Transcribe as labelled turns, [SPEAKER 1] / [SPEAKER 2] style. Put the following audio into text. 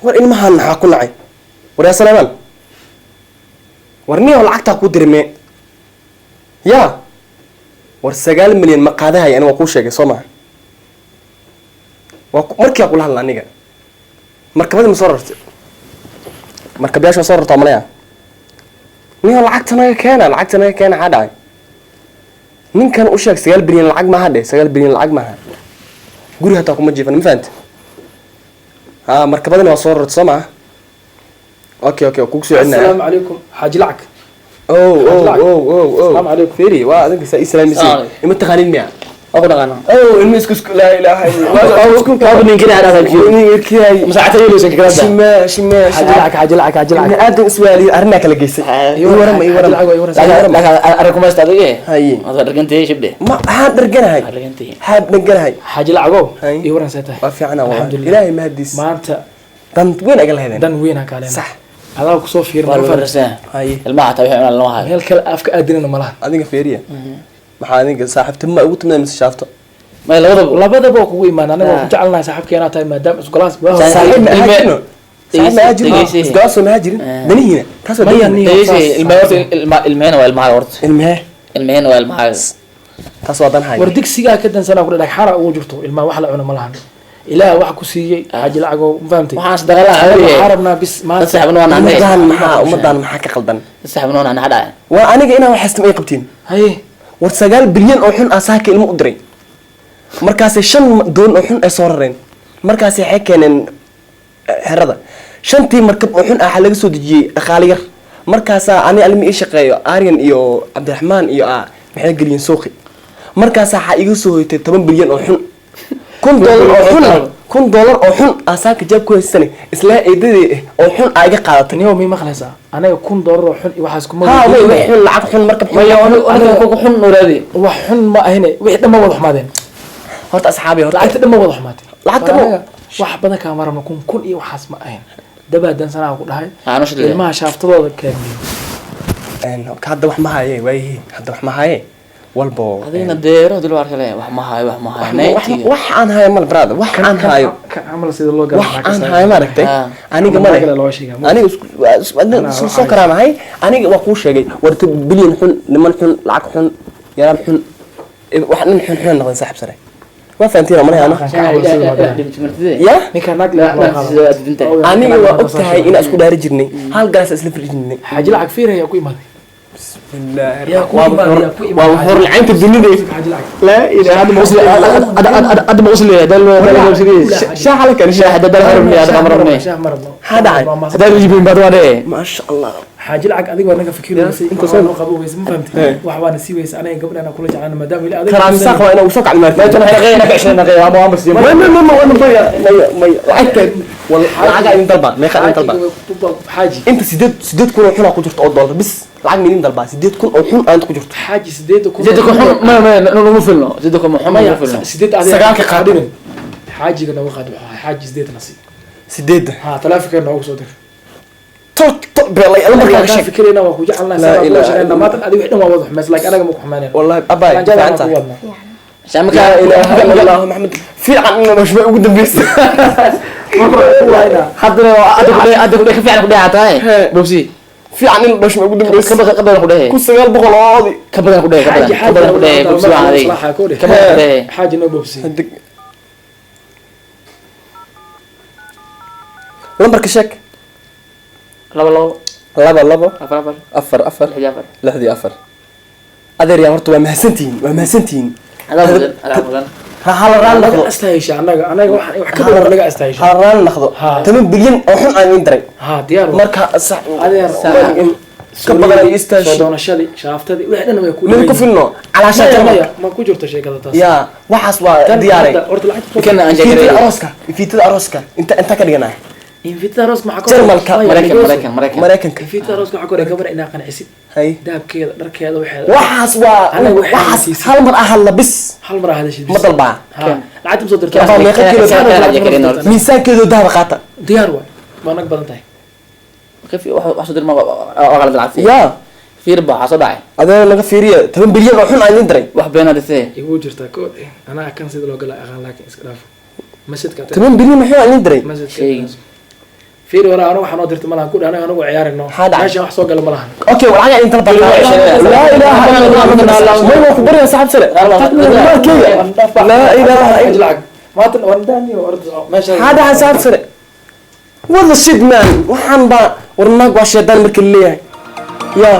[SPEAKER 1] war ilmahan maxaa ku nacay war yaa Salaaman warniyo lacagta ku dirme ya war 9 milyan ma qaadahay aniga ku sheegay Soomaa markii aan kula hadlaa aniga markabada ma soo rartay markabayaasha soo rartay malaya niyo lacagtana keena haday ninkan u sheeg 9 bilyan lacag ma hadhay 9 bilyan lacag ma aha guri hata kuma jiifan ma fahanti markabadana waa soo rartay Soomaa اوكي كوك سو عندنا
[SPEAKER 2] السلام عليكم حاج لعك
[SPEAKER 1] السلام عليكم فيري وادك اسلامي سي ما تخانين ميا
[SPEAKER 2] اخو دغانا
[SPEAKER 1] المسكس لا اله الا الله
[SPEAKER 2] او اسكو كابنين كده هذا
[SPEAKER 1] كي
[SPEAKER 2] مساعتي لو سك كده
[SPEAKER 1] شما
[SPEAKER 2] حاج لعك
[SPEAKER 1] ادم اسوالي ارنا كلا جيس يورم
[SPEAKER 2] اركم استاديه
[SPEAKER 1] هاي
[SPEAKER 2] هذا درجنتي شبده
[SPEAKER 1] ما ها درجنهاي درجنهاي
[SPEAKER 2] حاج لعقو يورن ساته
[SPEAKER 1] وفي عنا والله الهي ما هديس
[SPEAKER 2] ما انت
[SPEAKER 1] دان وين اقل هذين
[SPEAKER 2] دان وين كالين
[SPEAKER 1] صح
[SPEAKER 2] هذا كسو فير
[SPEAKER 3] ما فرسان
[SPEAKER 1] هاي
[SPEAKER 3] الماء تبي عمل الله هاي
[SPEAKER 2] مeel kale afka aadinana malaha
[SPEAKER 1] adiga feeriya maxaa adiga saaxiibtimo ugu timid mis shaafto
[SPEAKER 3] ما
[SPEAKER 2] labadaba kugu iimaan anaga ku jecelnahay saaxiibkeena tahay maadaam isku galaas
[SPEAKER 1] saaxiib ma ajino isgaas ma ajirin danihina taas waa
[SPEAKER 3] المهن والماء ورد المهن والماء
[SPEAKER 1] taas waa dan hay
[SPEAKER 2] war digsiga ka dansanaa ku dhagxara ugu jirto ilma wax la cuno malahan ilaa wax ku siiyay xaaji lacago fahamtay
[SPEAKER 3] waxaan dagaalaa
[SPEAKER 2] arabna bis ma
[SPEAKER 3] saxibna wana
[SPEAKER 1] umadan maxaa ka qaldan
[SPEAKER 3] saxibna wana hada
[SPEAKER 1] waa aniga inaan wax istamay qabtiin
[SPEAKER 2] haye
[SPEAKER 1] war 9 bilyan oo xun asaaka ilmo u diray markaas 5 doon oo xun ay soo rareen markaas waxay keeneen xerada 5tii markab oo xun ah laga soo dejiyay dhaqaale yar markaas ani almi ii shaqeeyo Aryan iyo Cabdiraxmaan iyo maxay galiyeen suuqi markaas waxa iga soo hoytay 10 bilyan oo xun $1 oo xun asaaka jab ku haysanay isla eedadii oo xun ayga qaadatay
[SPEAKER 2] niyo mi maqlaysa anaga $1 oo xun waxaas kuma
[SPEAKER 1] xun lacag xun markab xun
[SPEAKER 3] anaga ku xun noolaadi
[SPEAKER 2] wax xun ma ahine wixii dhamma wada xumaadeen
[SPEAKER 1] horta asxaabi horta
[SPEAKER 2] lacagta dhamma wada xumaatay
[SPEAKER 1] lacagta
[SPEAKER 2] wax badan ka maramo kun iyo waxaas ma ahayn dabaadan sanaa ku dhahay ilmaha shaaftadooda kaamiyo
[SPEAKER 1] hadda wax ma haye waayay hadda wax ma haye walbo
[SPEAKER 3] adina deero dil war kale wax ma hayo
[SPEAKER 1] wax aan hayo mal brother wax aan hayo
[SPEAKER 2] amal sida loo galay
[SPEAKER 1] wax aan hayo ma aragtay aniga ma aniga soo karaamahay aniga waa ku sheegay warta bilyan xun niman xun lacag xun yaraan xun wax nin xun noqon saaxib sare waa faantina ma ana ya
[SPEAKER 2] ninka nag la
[SPEAKER 1] aniga waa ogtahay in isku dhaari jirnay hal gaas isla fiirjinay
[SPEAKER 2] xaaji lacag fiiraya ku imaaday
[SPEAKER 1] بسم الله وحور العين الدنيا لا إذا هذا موصل هذا موصل هذا شاح عليك أنا شاح هذا هرمني هذا مرمني هذا اللي يجيبين بدوانه ما شاء الله
[SPEAKER 2] حاجة لعك أديك وأنا كفكر أنت صار قبول ويس ما فهمت وحوان سويس أنا قبل أنا كل شيء أنا مدام إلى أديك
[SPEAKER 1] ترى مساق وأنا وساق على المركب
[SPEAKER 3] لا تنحي غير نبي عشان غير ما أمس يوم
[SPEAKER 1] ما أنا ما أكيد والله حاجة أنت طلبة ما يخلي أنت طلبة
[SPEAKER 2] حاجة
[SPEAKER 1] أنت سديت كل حنا كنت $1 بس العقد منين طلبة سديت كل حن أنت كنت
[SPEAKER 2] حاجة سديت
[SPEAKER 3] حن ما مو فيلم سديت كل حن مو فيلم
[SPEAKER 2] سديت
[SPEAKER 1] سجاك قادم
[SPEAKER 2] حاجة كنا واخد حاجة سديت نصيب
[SPEAKER 1] سديد
[SPEAKER 2] ها تلافك كنا وصودر
[SPEAKER 1] بالله أنا ما
[SPEAKER 2] كان فكرنا وخوج الله سلام ما تن أدي وحنا ما واضح مثل لك أنا مو حمانين
[SPEAKER 1] والله أباي أنت
[SPEAKER 3] عشان ما كان
[SPEAKER 1] إله إلا الله محمد في عنا مش قدام بس
[SPEAKER 3] حضر أدخل كيف يعني كده عطاي بوسي
[SPEAKER 1] في عنا مش قدام بس
[SPEAKER 3] كبر كده
[SPEAKER 1] كل سجال بقول عادي
[SPEAKER 3] كبر كده بوسي عادي
[SPEAKER 2] كبر حاجة نو بوسي
[SPEAKER 1] لمبر كشك لبا أفر لحدي أفر أدري يا مرتو ومهسنتين
[SPEAKER 3] هذا
[SPEAKER 1] هلا ران نخذ
[SPEAKER 2] استهيش أنا وحكبر لقى استهيش
[SPEAKER 1] هلا ران نخذ 8 بليون أو حن عن يندري
[SPEAKER 2] ديار
[SPEAKER 1] مركا صح
[SPEAKER 2] هذا
[SPEAKER 1] كبر يستاش
[SPEAKER 2] صدون شادي شافتدي وحنا ما يكون
[SPEAKER 1] من كفلنا على شكل
[SPEAKER 2] ما كوجرت شيء كذا تاس
[SPEAKER 1] يا وحس دياري
[SPEAKER 3] كنا
[SPEAKER 1] في أروسكا في أروسكا أنت كدينا
[SPEAKER 2] إنفيتا روس مع
[SPEAKER 1] مريكان
[SPEAKER 2] إنفيتا روس مع كوريا كبر إنها قنعسيد
[SPEAKER 1] هاي
[SPEAKER 2] داب كذا درك هذا وحده
[SPEAKER 1] وحس هل مرة هلا بس
[SPEAKER 2] هل مرة هذا شيء
[SPEAKER 1] ما طلبها
[SPEAKER 2] العاد مصدر
[SPEAKER 1] ميسان كيلو دهب قاطع
[SPEAKER 2] ديار واي ما نقبل انتهي
[SPEAKER 3] كيف واحد ما أغلب العافية
[SPEAKER 1] يا
[SPEAKER 3] في ربع صداعي
[SPEAKER 1] هذا لقى فيريا 8 بليون وحنا عايزين دري
[SPEAKER 3] واحد بين هذا الاثنين
[SPEAKER 2] يقول جرتا كود أنا كان سيد لو قال أغاني لكن إسكراف مسجد كاتب
[SPEAKER 1] 8 بليون وحنا عايزين دري
[SPEAKER 2] مسجد fiir wara anigu waxaan oo dirtay malahan ku dhaanay anigu ciyaarayno meesha wax soo gala malahan
[SPEAKER 1] okay walaga inta la la ilaha illa allah ma ku bariya saxab sare la ilaha illa
[SPEAKER 2] ما تنداني ورد ماشي
[SPEAKER 1] هذا حساب سرق والله شد مان وحن با ورناق وشيطان مركل ليه يا